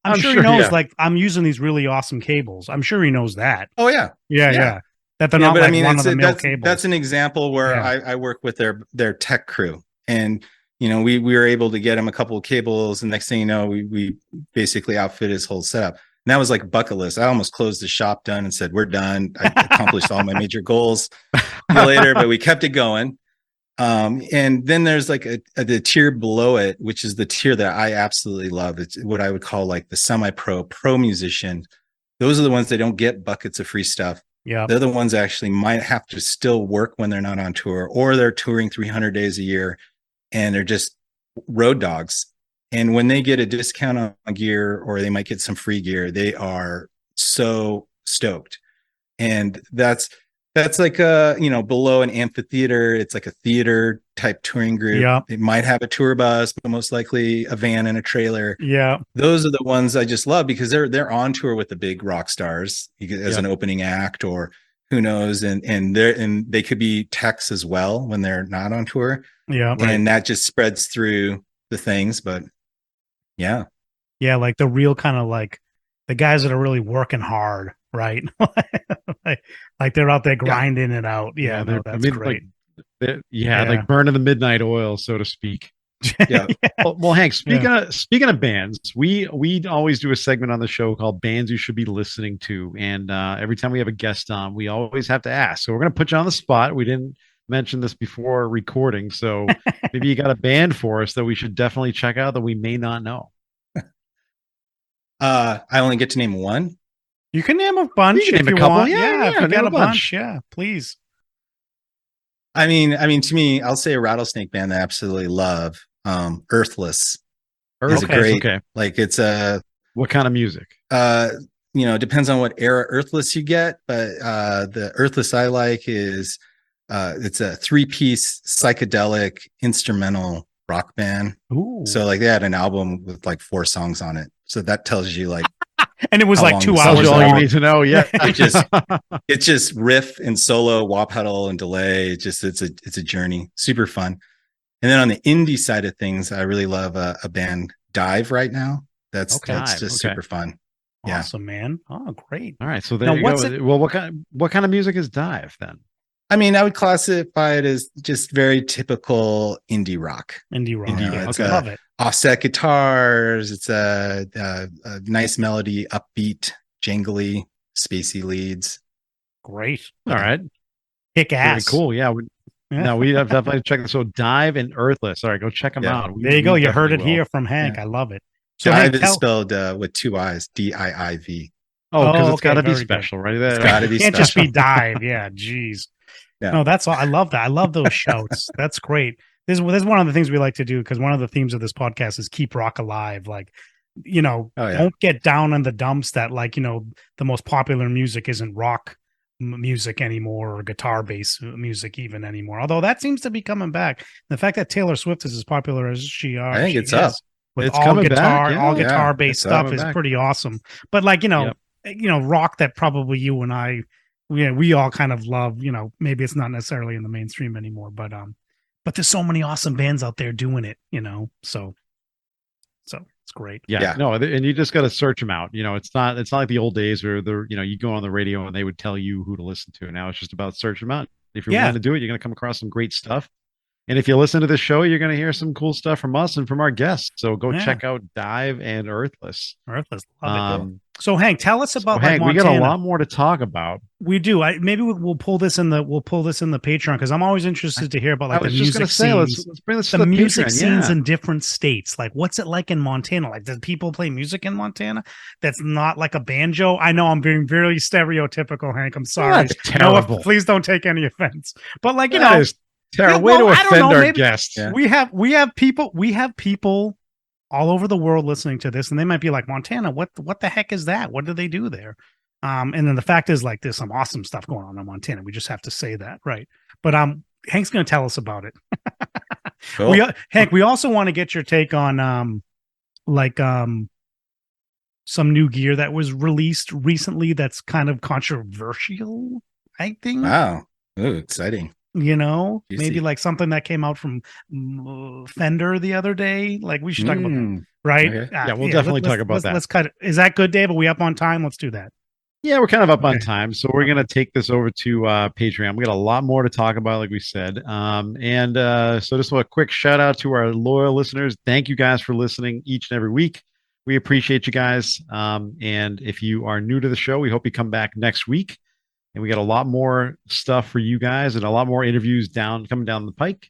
I'm sure he knows. Like, I'm using these really awesome cables. I'm sure he knows that. Oh yeah. Yeah. That they're not like one of the mill cables. That's an example where I work with their tech crew, and we were able to get him a couple of cables, and next thing you know, we basically outfit his whole setup. And that was like bucket list. I almost closed the shop done and said, we're done. I accomplished all my major goals. See you later, but we kept it going. And then there's like the tier below it, which is the tier that I absolutely love. It's what I would call like the pro musician. Those are the ones that don't get buckets of free stuff. Yeah. They're the ones that actually might have to still work when they're not on tour, or they're touring 300 days a year and they're just road dogs. And when they get a discount on gear, or they might get some free gear, they are so stoked. And that's like below an amphitheater. It's like a theater type touring group. Yeah. It might have a tour bus, but most likely a van and a trailer. Yeah. Those are the ones I just love because they're on tour with the big rock stars as an opening act, or who knows, and they could be techs as well when they're not on tour. Yeah. And that just spreads through the things. But yeah. Yeah, like the real kind of like the guys that are really working hard, right? like they're out there grinding it out. Yeah, no, that's great. like burning the midnight oil, so to speak. Yeah. Well, Hank, speaking of bands, we always do a segment on the show called "Bands You Should Be Listening to," and every time we have a guest on, we always have to ask. So we're going to put you on the spot. We didn't mention this before recording, so maybe you got a band for us that we should definitely check out that we may not know. I only get to name one. You can name a bunch You can if name a you couple. want. Yeah, if you name got a a bunch. bunch, yeah, please. I mean, to me, I'll say a Rattlesnake band that I absolutely love. Earthless is a great. Okay. Like it's a. What kind of music? It depends on what era Earthless you get, but the Earthless I like is it's a 3-piece psychedelic instrumental rock band. Ooh. So like they had an album with like 4 songs on it. So that tells you like and it was how like long 2 the hours Tells you songs all are. you long. need to know. Yeah, It's just riff and solo, wah pedal and delay. It's a journey, super fun. And then on the indie side of things, I really love a band Dive right now. That's just super fun. Yeah. Awesome, man. Oh, great. All right, so there Now, you go. Well, what kind of music is Dive then? I mean, I would classify it as just very typical indie rock. Indie rock. It's love it. Offset guitars. It's a nice melody, upbeat, jangly, spacey leads. Great. All right, Kick very ass. cool. Yeah. No, we have definitely check this. So Dive and Earthless. All right, go check them out. There you go. You heard it here from Hank. Yeah. I love it. So Dive Hank, is spelled with 2 I's, DIIV. Oh, because it's okay, got to be very special, right? It's got to be Can't special. just be Dive. Yeah, geez. Yeah. No, that's all. I love that. I love those shouts. That's great. This is one of the things we like to do because one of the themes of this podcast is keep rock alive. Like, don't get down in the dumps that the most popular music isn't rock music anymore or guitar based music even anymore. Although that seems to be coming back. The fact that Taylor Swift is as popular as she I think it's up. With It's all coming guitar, back. all Yeah, guitar based stuff is back. pretty awesome. But rock that probably you and I, we all kind of love. Maybe it's not necessarily in the mainstream anymore, but there's so many awesome bands out there doing it. So it's great. Yeah. No, and you just got to search them out. It's not like the old days where you go on the radio and they would tell you who to listen to. Now it's just about searching them out. If you're willing to do it, you're going to come across some great stuff. And if you listen to the show, you're going to hear some cool stuff from us and from our guests. So go check out Dive and Earthless. Love it. So Hank, tell us about Hank. Montana. We got a lot more to talk about. We do. Maybe we'll pull this in the Patreon because I'm always interested to hear about the music scenes. Let's bring this the to the music Patreon. scenes in different states. Like, what's it like in Montana? Like, do people play music in Montana that's not like a banjo? I know I'm being very stereotypical, Hank. I'm sorry. That's terrible. No, please don't take any offense. But That is terrible. Way to offend our guests. Yeah. We have people all over the world listening to this, and they might be like, Montana, what the heck is that? What do they do there? And then the fact is, like, there's some awesome stuff going on in Montana. We just have to say that, right? But Hank's going to tell us about it. Cool. Hank, we also want to get your take on some new gear that was released recently that's kind of controversial, I think. Wow. Ooh, exciting. Maybe like something that came out from Fender the other day. Like, we should talk about that, right? Okay. Yeah, we'll definitely talk about that. Let's cut it. Is that good, Dave? Are we up on time? Let's do that. Yeah, we're kind of up on time, so we're gonna take this over to Patreon. We got a lot more to talk about, like we said, so just a quick shout out to our loyal listeners. Thank you guys for listening each and every week. We appreciate you guys. And if you are new to the show, we hope you come back next week. And we got a lot more stuff for you guys and a lot more interviews coming down the pike.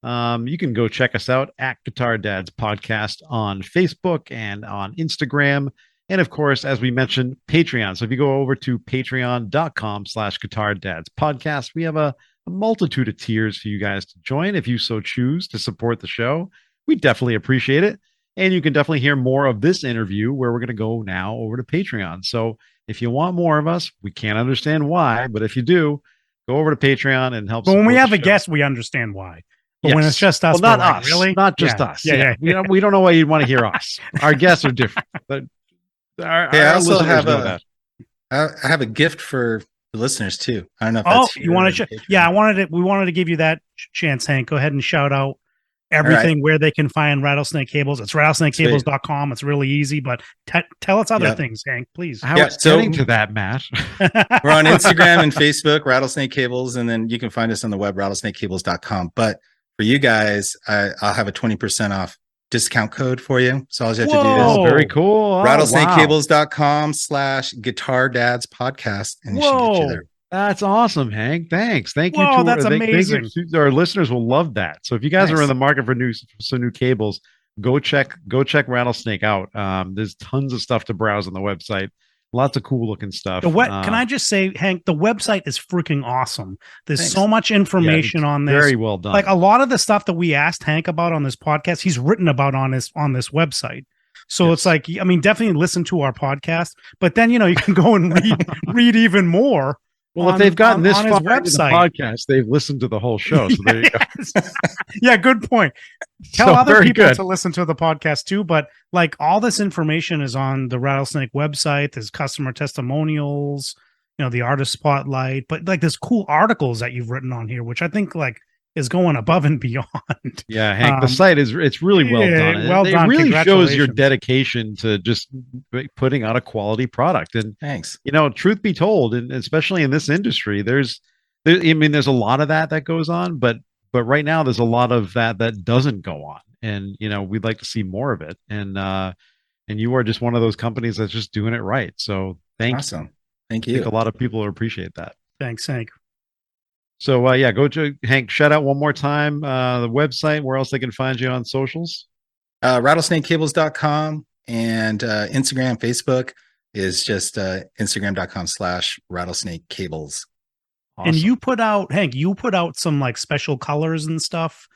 You can go check us out at Guitar Dads Podcast on Facebook and on Instagram. And of course, as we mentioned, Patreon. So if you go over to patreon.com/Guitar Dads Podcast, we have a multitude of tiers for you guys to join if you so choose to support the show. We definitely appreciate it. And you can definitely hear more of this interview where we're going to go now over to Patreon. So if you want more of us, we can't understand why, but if you do, go over to Patreon and help. But when we have a show. guest, we understand why. But when it's just us, well, not us, really, not just us. Yeah. We don't know why you'd want to hear us. Our guests are different. But I also have I have a gift for the listeners too. I don't know if that's you want to? We wanted to give you that chance, Hank. Go ahead and shout out everything where they can find Rattlesnake Cables. It's rattlesnakecables.com. It's really easy, but tell us other things, Hank, please. I was getting to that, Matt. We're on Instagram and Facebook, Rattlesnake Cables, and then you can find us on the web, rattlesnakecables.com. But for you guys, I'll have a 20% off discount code for you. So all you have to do Whoa. is Oh, very cool. Oh, wow. rattlesnakecables.com/guitar dads podcast, and it should get you Whoa. there. That's awesome, Hank. Thanks. Thank you Whoa, to that's thank you amazing. to our listeners will love that. So if you guys are Nice. in the market for some new cables, go check Rattlesnake out. There's tons of stuff to browse on the website. Lots of cool looking stuff. Can I just say, Hank, the website is freaking awesome. There's Thanks. so much information on this. Very well done. Like a lot of the stuff that we asked Hank about on this podcast, he's written about on this website. So Yes. it's like, I mean, definitely listen to our podcast, but then, you can go and read even more. Well, if they've gotten this on far his into the website. podcast, they've listened to the whole show. So there you go. Yes. Yeah, good point. Tell So other very people good. to listen to the podcast too, but like all this information is on the Rattlesnake website. There's customer testimonials, the artist spotlight, but like there's cool articles that you've written on here, which I think like is going above and beyond. Yeah, Hank, the site it's really well yeah, done. well it done. really shows your Congratulations. dedication to just putting out a quality product. And Thanks. truth be told, and especially in this industry, there's a lot of that goes on, but right now there's a lot of that doesn't go on, and we'd like to see more of it. And you are just one of those companies that's just doing it right. So Awesome. Thank I think you. a lot of people will appreciate that. Thanks, Hank. So yeah, go to Hank. Shout out one more time the website, where else they can find you on socials. Rattlesnakecables.com and Instagram, Facebook is just Instagram.com/rattlesnakecables. Awesome. And Hank, you put out some like special colors and stuff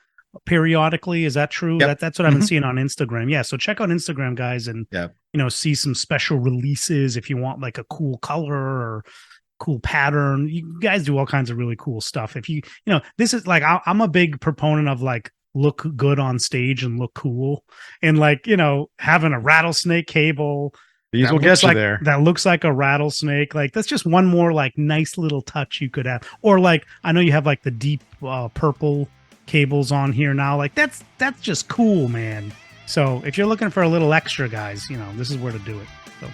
periodically. Is that true? Yep. That's what I've been seeing on Instagram. Yeah. So check out Instagram, guys, and Yep. See some special releases if you want like a cool color or cool pattern. You guys do all kinds of really cool stuff. If this is like I'm a big proponent of like look good on stage and look cool, and like having a rattlesnake cable. These will looks get you like, there. That looks like a rattlesnake. Like that's just one more like nice little touch you could have. Or like I know you have like the deep purple cables on here now. Like that's just cool, man. So if you're looking for a little extra, guys, this is where to do it. So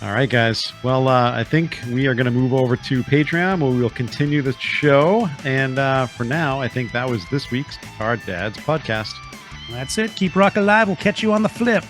All right, guys. Well, I think we are going to move over to Patreon, where we will continue the show. And for now, I think that was this week's Guitar Dads podcast. that's it. Keep rocking live. We'll catch you on the flip.